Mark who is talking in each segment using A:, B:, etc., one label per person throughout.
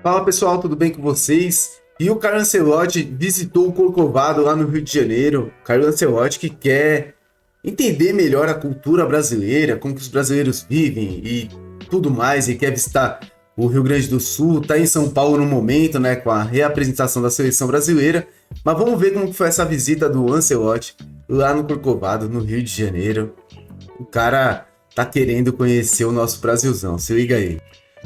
A: Fala pessoal, tudo bem com vocês? E o Carlo Ancelotti visitou o Corcovado lá no Rio de Janeiro. Carlo Ancelotti que quer entender melhor a cultura brasileira, como que os brasileiros vivem e tudo mais, e quer visitar o Rio Grande do Sul, tá em São Paulo no momento, né, com a reapresentação da seleção brasileira. Mas vamos ver como que foi essa visita do Ancelotti lá no Corcovado, no Rio de Janeiro. O cara tá querendo conhecer o nosso Brasilzão, se liga aí.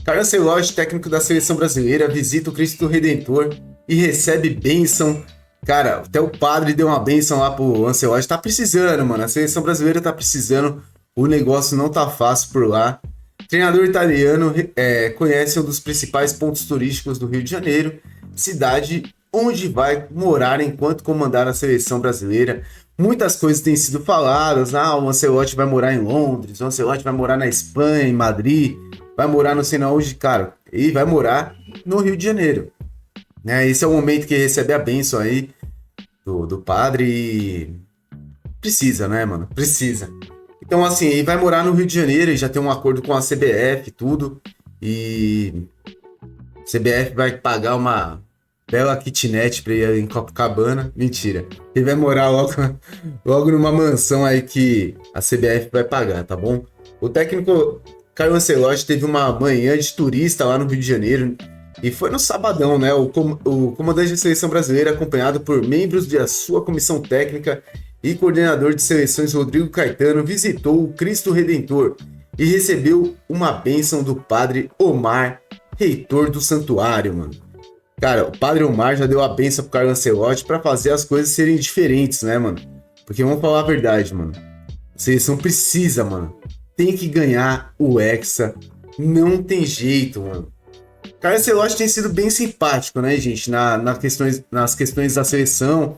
A: Carlo Ancelotti, técnico da seleção brasileira, visita o Cristo Redentor e recebe bênção. Cara, até o padre deu uma bênção lá pro Ancelotti. Tá precisando, mano. A seleção brasileira tá precisando. O negócio não tá fácil por lá. Treinador italiano conhece um dos principais pontos turísticos do Rio de Janeiro, cidade onde vai morar enquanto comandar a seleção brasileira. Muitas coisas têm sido faladas. O Ancelotti vai morar em Londres, o Ancelotti vai morar na Espanha, em Madrid, vai morar não sei na onde, cara, e vai morar no Rio de Janeiro. Né? Esse é o momento que recebe a bênção aí do padre e precisa, né, mano? Precisa. Então, assim, ele vai morar no Rio de Janeiro e já tem um acordo com a CBF, tudo. E a CBF vai pagar uma bela kitnet pra ele em Copacabana. Mentira. Ele vai morar logo numa mansão aí que a CBF vai pagar, tá bom? O técnico Carlo Ancelotti teve uma manhã de turista lá no Rio de Janeiro. E foi no sabadão, né? O comandante da seleção brasileira, acompanhado por membros da sua comissão técnica e coordenador de seleções Rodrigo Caetano, visitou o Cristo Redentor e recebeu uma bênção do padre Omar, reitor do santuário, mano. Cara, o padre Omar já deu a bênção pro Carlo Ancelotti pra fazer as coisas serem diferentes, né, mano? Porque vamos falar a verdade, mano. A seleção precisa, mano. Tem que ganhar o Hexa. Não tem jeito, mano. Carlo Ancelotti tem sido bem simpático, né, gente? Nas questões da seleção,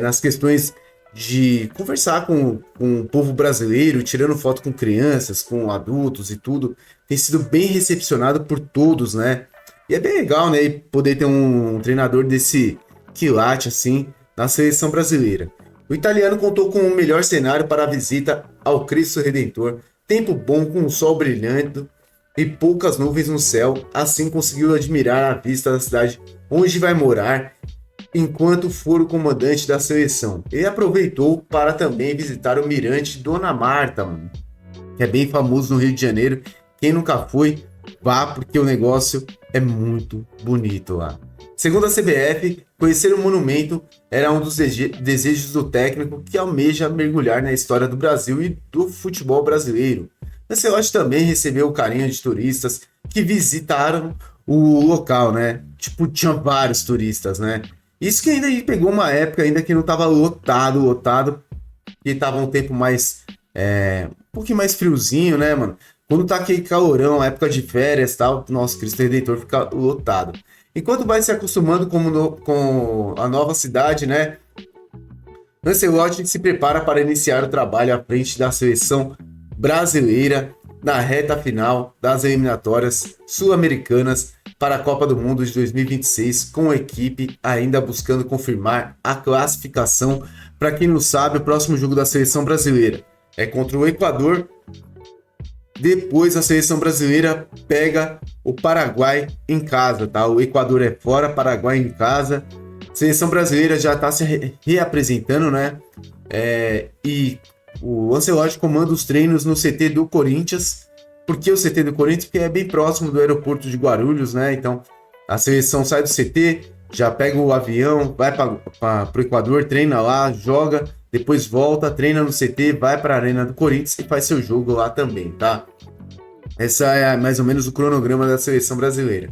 A: nas questões de conversar com o povo brasileiro, tirando foto com crianças, com adultos e tudo. Tem sido bem recepcionado por todos, né? E é bem legal, né, poder ter um treinador desse quilate, assim, na seleção brasileira. O italiano contou com o melhor cenário para a visita ao Cristo Redentor. Tempo bom com o sol brilhando e poucas nuvens no céu, assim conseguiu admirar a vista da cidade onde vai morar enquanto for o comandante da seleção. Ele aproveitou para também visitar o Mirante Dona Marta, mano, que é bem famoso no Rio de Janeiro. Quem nunca foi, vá, porque o negócio é muito bonito lá. Segundo a CBF, conhecer o monumento era um dos desejos do técnico que almeja mergulhar na história do Brasil e do futebol brasileiro. Ancelotti também recebeu o carinho de turistas que visitaram o local, né? Tipo, tinha vários turistas, né? Isso que ainda pegou uma época ainda que não tava lotado, e tava um tempo mais, um pouquinho mais friozinho, né, mano? Quando tá aquele calorão, época de férias e tal, nosso Cristo Redentor fica lotado. Enquanto vai se acostumando com a nova cidade, né? Ancelotti se prepara para iniciar o trabalho à frente da seleção brasileira na reta final das eliminatórias sul-americanas para a Copa do Mundo de 2026, com a equipe ainda buscando confirmar a classificação. Para quem não sabe, o próximo jogo da seleção brasileira é contra o Equador. Depois a seleção brasileira pega o Paraguai em casa, tá? O Equador é fora, Paraguai em casa. A seleção brasileira já está se reapresentando, né? E o Ancelotti comanda os treinos no CT do Corinthians. Por que o CT do Corinthians? Porque é bem próximo do aeroporto de Guarulhos, né? Então a seleção sai do CT, já pega o avião, vai para o Equador, treina lá, joga, depois volta, treina no CT, vai para a Arena do Corinthians e faz seu jogo lá também, tá? Essa é mais ou menos o cronograma da seleção brasileira.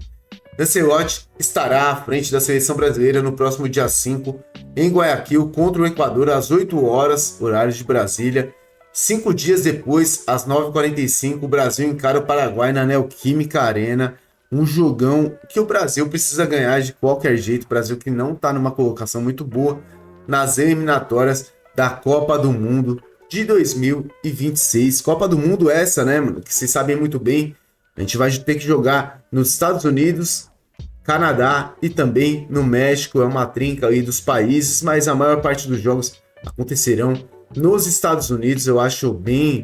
A: Ancelotti estará à frente da seleção brasileira no próximo dia 5 em Guayaquil contra o Equador às 8 horas, horário de Brasília. 5 dias depois, às 9h45, o Brasil encara o Paraguai na Neoquímica Arena. Um jogão que o Brasil precisa ganhar de qualquer jeito. O Brasil que não está numa colocação muito boa nas eliminatórias da Copa do Mundo de 2026. Copa do Mundo essa, né, mano? Que vocês sabem muito bem. A gente vai ter que jogar nos Estados Unidos, Canadá e também no México. É uma trinca aí dos países, mas a maior parte dos jogos acontecerão nos Estados Unidos. Eu acho bem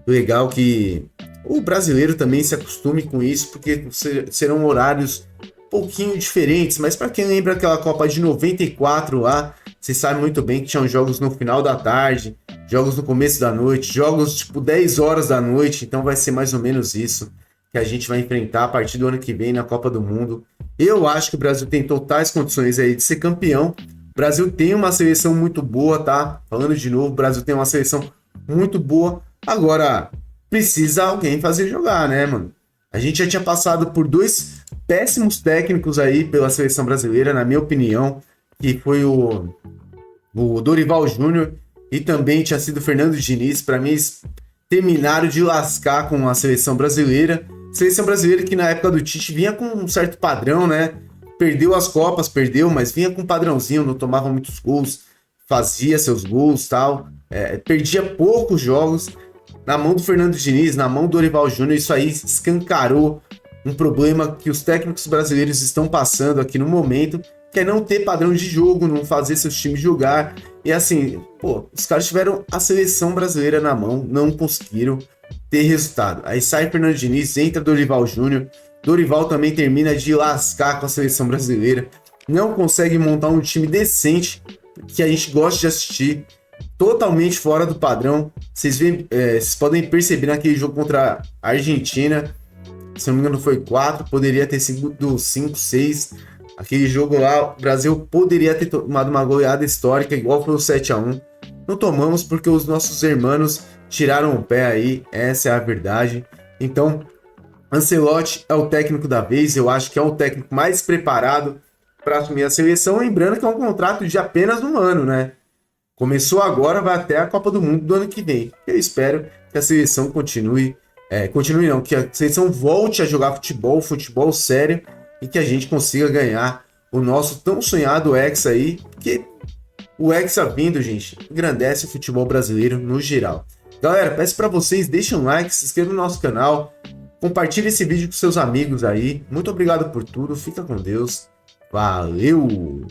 A: legal que o brasileiro também se acostume com isso, porque serão horários um pouquinho diferentes, mas para quem lembra aquela Copa de 94 lá, vocês sabem muito bem que tinham jogos no final da tarde, jogos no começo da noite, jogos tipo 10 horas da noite, então vai ser mais ou menos isso que a gente vai enfrentar a partir do ano que vem na Copa do Mundo. Eu acho que o Brasil tem totais condições aí de ser campeão. O Brasil tem uma seleção muito boa, tá? Falando de novo, o Brasil tem uma seleção muito boa. Agora, precisa alguém fazer jogar, né, mano? A gente já tinha passado por 2 péssimos técnicos aí pela seleção brasileira, na minha opinião, que foi o Dorival Júnior e também tinha sido o Fernando Diniz. Para mim, eles terminaram de lascar com a seleção brasileira. Seleção brasileira que na época do Tite vinha com um certo padrão, né? Perdeu as Copas, mas vinha com um padrãozinho, não tomava muitos gols, fazia seus gols e tal. Perdia poucos jogos. Na mão do Fernando Diniz, na mão do Dorival Júnior, isso aí escancarou um problema que os técnicos brasileiros estão passando aqui no momento, que é não ter padrão de jogo, não fazer seus times jogar. E assim, os caras tiveram a seleção brasileira na mão, não conseguiram ter resultado. Aí sai Fernando Diniz, entra Dorival Júnior. Dorival também termina de lascar com a seleção brasileira. Não consegue montar um time decente que a gente gosta de assistir. Totalmente fora do padrão. Vocês podem perceber naquele jogo contra a Argentina. Se não me engano foi 4, poderia ter sido 5, 6. Aquele jogo lá, o Brasil poderia ter tomado uma goleada histórica, igual foi o 7-1. Não tomamos porque os nossos irmãos tiraram o pé aí, essa é a verdade. Então, Ancelotti é o técnico da vez, eu acho que é o técnico mais preparado para assumir a seleção, lembrando que é um contrato de apenas 1 ano, né? Começou agora, vai até a Copa do Mundo do ano que vem. Eu espero que a seleção que a seleção volte a jogar futebol sério, e que a gente consiga ganhar o nosso tão sonhado Hexa aí, porque o Hexa vindo, gente, engrandece o futebol brasileiro no geral. Galera, peço para vocês, deixem um like, se inscrevam no nosso canal, compartilhe esse vídeo com seus amigos aí. Muito obrigado por tudo, fica com Deus, valeu!